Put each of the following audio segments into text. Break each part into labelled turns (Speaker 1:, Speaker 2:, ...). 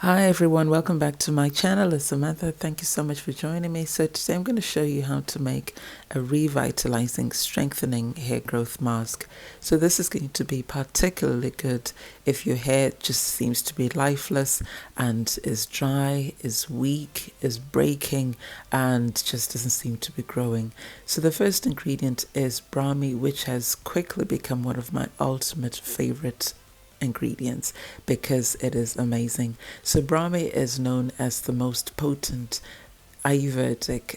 Speaker 1: Hi everyone, welcome back to my channel. It's Samantha. Thank you so much for joining me. So today I'm going to show you how to make a revitalizing, strengthening hair growth mask. So this is going to be particularly good if your hair just seems to be lifeless and is dry, is weak, is breaking, and just doesn't seem to be growing. So the first ingredient is brahmi, which has quickly become one of my ultimate favorite ingredients because it is amazing. So brahmi is known as the most potent Ayurvedic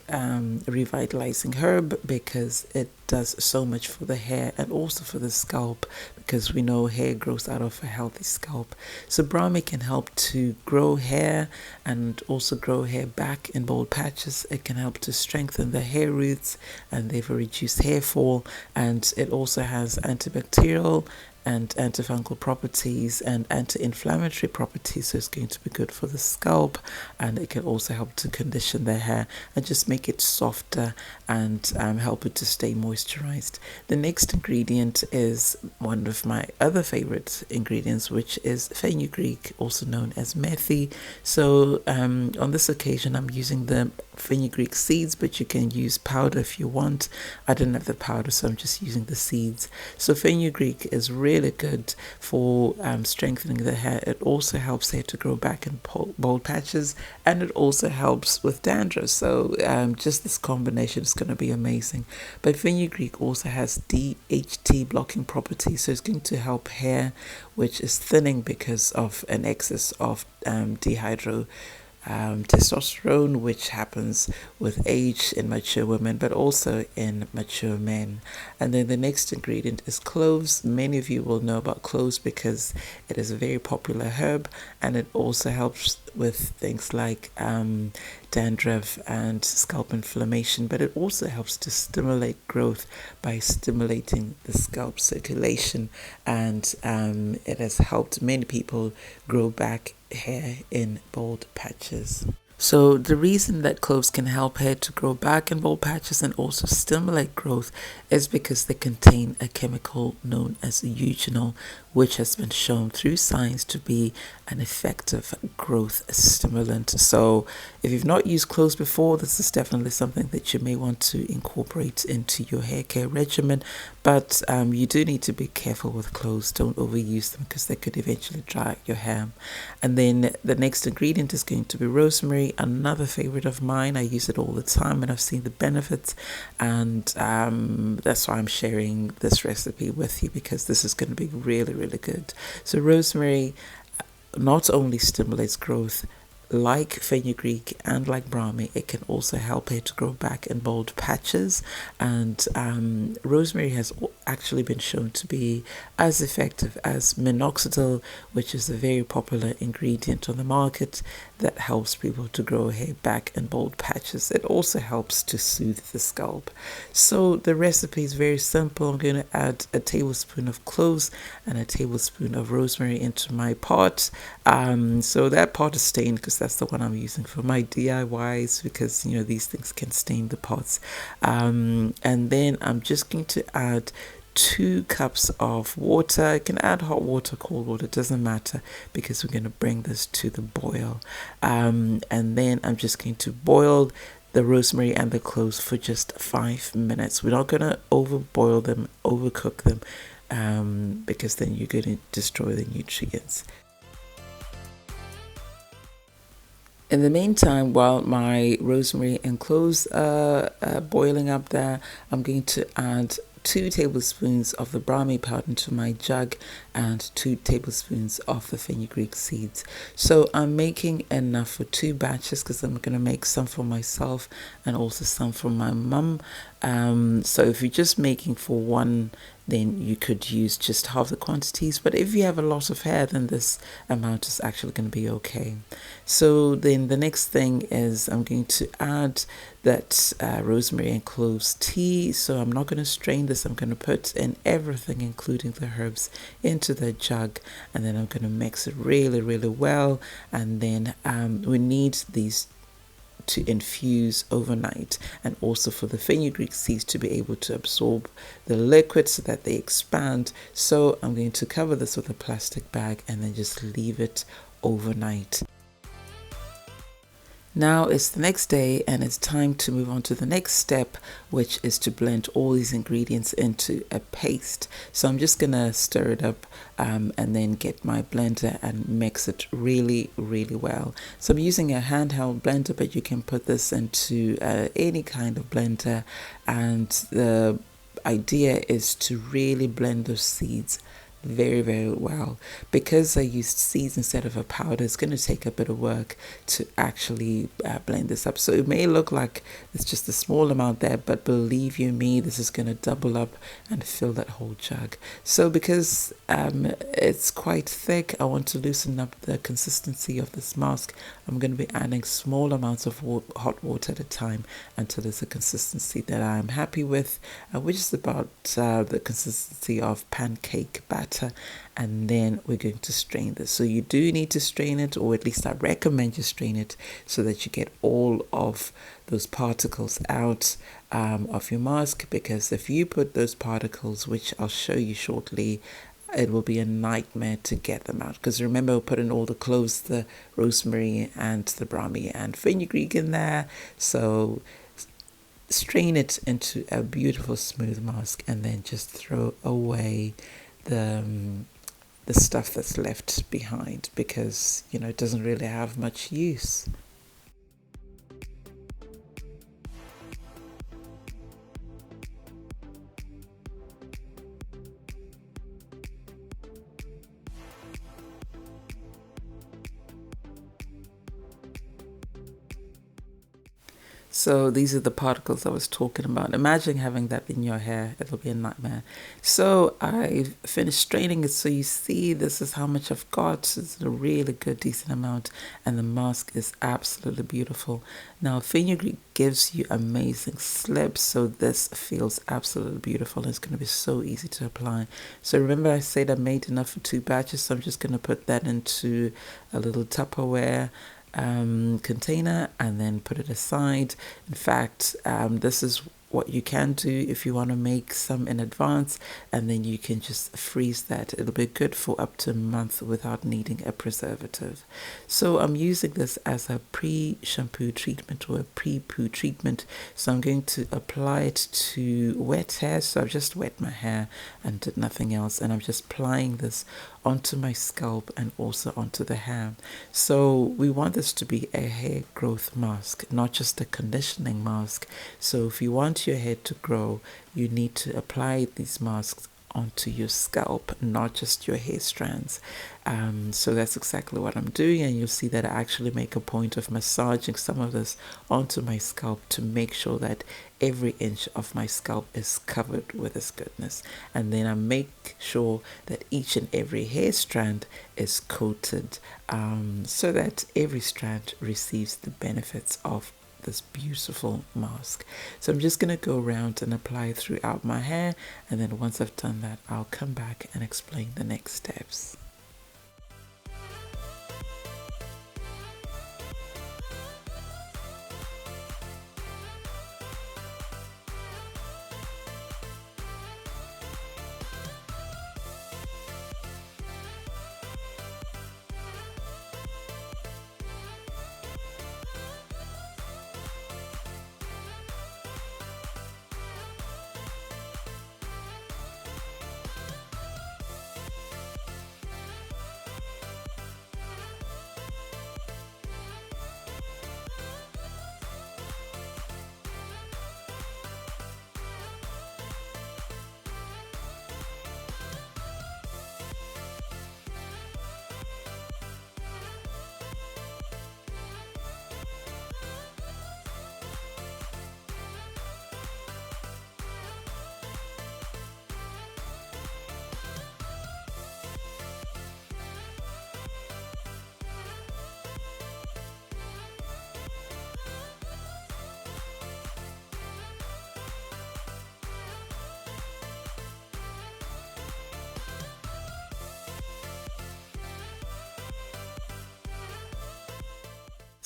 Speaker 1: revitalizing herb because it does so much for the hair and also for the scalp, because we know hair grows out of a healthy scalp. So brahmi can help to grow hair and also grow hair back in bald patches. It can help to strengthen the hair roots and therefore reduce hair fall, and it also has antibacterial and antifungal properties and anti-inflammatory properties, so it's going to be good for the scalp, and it can also help to condition the hair and just make it softer and help it to stay moisturized. The next ingredient is one of my other favorite ingredients, which is fenugreek, also known as methi. So on this occasion I'm using the fenugreek seeds, but you can use powder if you want. I didn't have the powder, so I'm just using the seeds. So fenugreek is really good for strengthening the hair. It also helps hair to grow back in bald patches, and it also helps with dandruff. So just this combination is going to be amazing. But fenugreek also has DHT blocking properties, so it's going to help hair which is thinning because of an excess of testosterone, which happens with age in mature women, but also in mature men. And then the next ingredient is cloves. Many of you will know about cloves because it is a very popular herb, and it also helps with things like dandruff and scalp inflammation, but it also helps to stimulate growth by stimulating the scalp circulation, and it has helped many people grow back hair in bald patches. So the reason that cloves can help hair to grow back in bald patches and also stimulate growth is because they contain a chemical known as eugenol, which has been shown through science to be an effective growth stimulant. So if you've not used cloves before, this is definitely something that you may want to incorporate into your hair care regimen. But you do need to be careful with cloves. Don't overuse them because they could eventually dry out your hair. And then the next ingredient is going to be rosemary, another favorite of mine. I use it all the time and I've seen the benefits, and that's why I'm sharing this recipe with you, because this is going to be really, really good. So rosemary not only stimulates growth like fenugreek and like brahmi, it can also help hair to grow back in bald patches. And rosemary has actually been shown to be as effective as minoxidil, which is a very popular ingredient on the market that helps people to grow hair back in bald patches. It also helps to soothe the scalp. So the recipe is very simple. I'm going to add a tablespoon of cloves and a tablespoon of rosemary into my pot. So that pot is stained because that's the one I'm using for my DIYs, because you know these things can stain the pots. And then I'm just going to add 2 cups of water. You can add hot water, cold water, doesn't matter, because we're going to bring this to the boil. And then I'm just going to boil the rosemary and the cloves for just 5 minutes. We're not going to overboil them, overcook them, because then you're going to destroy the nutrients. In the meantime, while my rosemary and cloves are boiling up there, I'm going to add 2 tablespoons of the brahmi powder into my jug and 2 tablespoons of the fenugreek seeds. So I'm making enough for 2 batches because I'm going to make some for myself and also some for my mum. So if you're just making for one, then you could use just half the quantities. But if you have a lot of hair, then this amount is actually going to be okay. So then the next thing is I'm going to add that rosemary and cloves tea. So I'm not going to strain this. I'm going to put in everything, including the herbs, into the jug, and then I'm going to mix it really, really well. And then we need these to infuse overnight, and also for the fenugreek seeds to be able to absorb the liquid so that they expand. So I'm going to cover this with a plastic bag and then just leave it overnight. Now it's the next day and it's time to move on to the next step, which is to blend all these ingredients into a paste. So I'm just going to stir it up and then get my blender and mix it really, really well. So I'm using a handheld blender, but you can put this into any kind of blender. And the idea is to really blend those seeds very, very well. Because I used seeds instead of a powder, it's going to take a bit of work to actually blend this up. So it may look like it's just a small amount there, but believe you me, this is going to double up and fill that whole jug. So because it's quite thick, I want to loosen up the consistency of this mask. I'm going to be adding small amounts of hot water at a time until it's a consistency that I'm happy with, which is about the consistency of pancake batter. And then we're going to strain this. So you do need to strain it, or at least I recommend you strain it so that you get all of those particles out of your mask, because if you put those particles, which I'll show you shortly, it will be a nightmare to get them out. Because remember, we're putting all the cloves, the rosemary and the brahmi and fenugreek in there. So strain it into a beautiful smooth mask and then just throw away the stuff that's left behind, because it doesn't really have much use. So these are the particles I was talking about. Imagine having that in your hair. It'll be a nightmare. So I finished straining it. So you see, this is how much I've got. It's a really good, decent amount. And the mask is absolutely beautiful. Now, fenugreek gives you amazing slips. So this feels absolutely beautiful. And it's going to be so easy to apply. So remember, I said I made enough for 2 batches. So I'm just going to put that into a little Tupperware container and then put it aside. In fact, this is what you can do if you want to make some in advance, and then you can just freeze that. It'll be good for up to a month without needing a preservative. So I'm using this as a pre-shampoo treatment or a pre-poo treatment. So I'm going to apply it to wet hair. So I've just wet my hair and did nothing else, and I'm just applying this onto my scalp and also onto the hair. So we want this to be a hair growth mask, not just a conditioning mask. So if you want your hair to grow, you need to apply these masks onto your scalp, not just your hair strands. So that's exactly what I'm doing, and you'll see that I actually make a point of massaging some of this onto my scalp to make sure that every inch of my scalp is covered with this goodness. And then I make sure that each and every hair strand is coated, so that every strand receives the benefits of this beautiful mask. So I'm just going to go around and apply it throughout my hair, and then once I've done that, I'll come back and explain the next steps.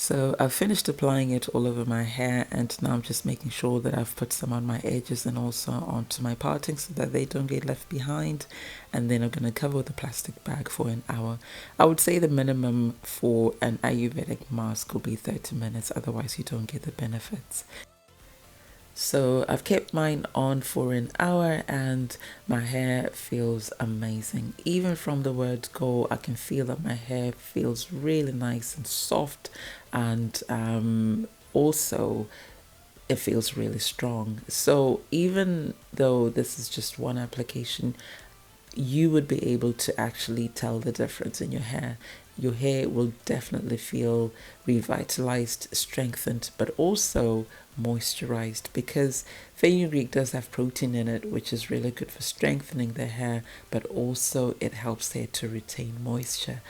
Speaker 1: So I've finished applying it all over my hair, and now I'm just making sure that I've put some on my edges and also onto my parting so that they don't get left behind. And then I'm going to cover with a plastic bag for an hour. I would say the minimum for an Ayurvedic mask will be 30 minutes, otherwise you don't get the benefits. So I've kept mine on for an hour and my hair feels amazing. Even from the word go, I can feel that my hair feels really nice and soft, and also it feels really strong. So even though this is just one application, you would be able to actually tell the difference in your hair. Your hair will definitely feel revitalized, strengthened, but also moisturized, because fenugreek does have protein in it, which is really good for strengthening the hair, but also it helps hair to retain moisture.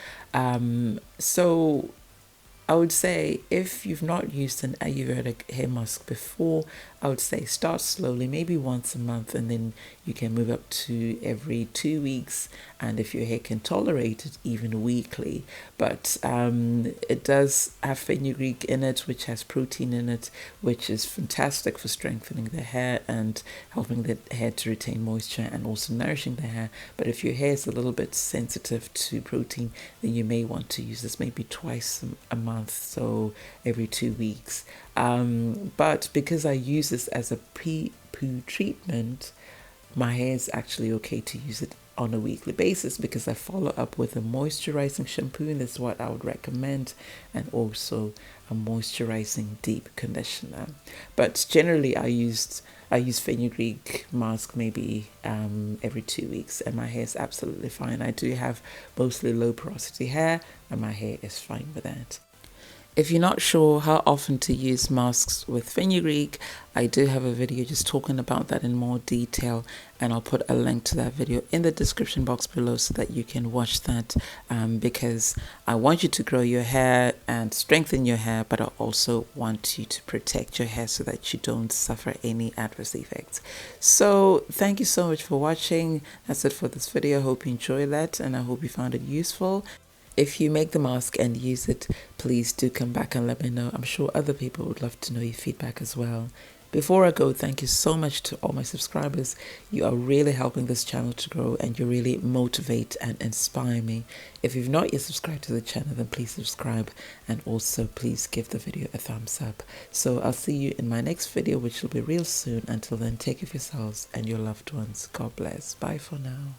Speaker 1: So I would say if you've not used an Ayurvedic hair mask before, I would say start slowly, maybe once a month, and then you can move up to every 2 weeks. And if your hair can tolerate it, even weekly. But it does have fenugreek in it, which has protein in it, which is fantastic for strengthening the hair and helping the hair to retain moisture and also nourishing the hair. But if your hair is a little bit sensitive to protein, then you may want to use this maybe twice a month, so every 2 weeks. But because I use this as a pre-poo treatment, my hair is actually okay to use it on a weekly basis, because I follow up with a moisturizing shampoo, and that's what I would recommend, and also a moisturizing deep conditioner. But generally I use fenugreek mask maybe every 2 weeks, and my hair is absolutely fine. I do have mostly low porosity hair, and my hair is fine with that. If you're not sure how often to use masks with fenugreek, I do have a video just talking about that in more detail, and I'll put a link to that video in the description box below so that you can watch that, because I want you to grow your hair and strengthen your hair, but I also want you to protect your hair so that you don't suffer any adverse effects. So thank you so much for watching. That's it for this video. I hope you enjoyed that, and I hope you found it useful. If you make the mask and use it, please do come back and let me know. I'm sure other people would love to know your feedback as well. Before I go, thank you so much to all my subscribers. You are really helping this channel to grow, and you really motivate and inspire me. If you've not yet subscribed to the channel, then please subscribe, and also please give the video a thumbs up. So I'll see you in my next video, which will be real soon. Until then, take care of yourselves and your loved ones. God bless. Bye for now.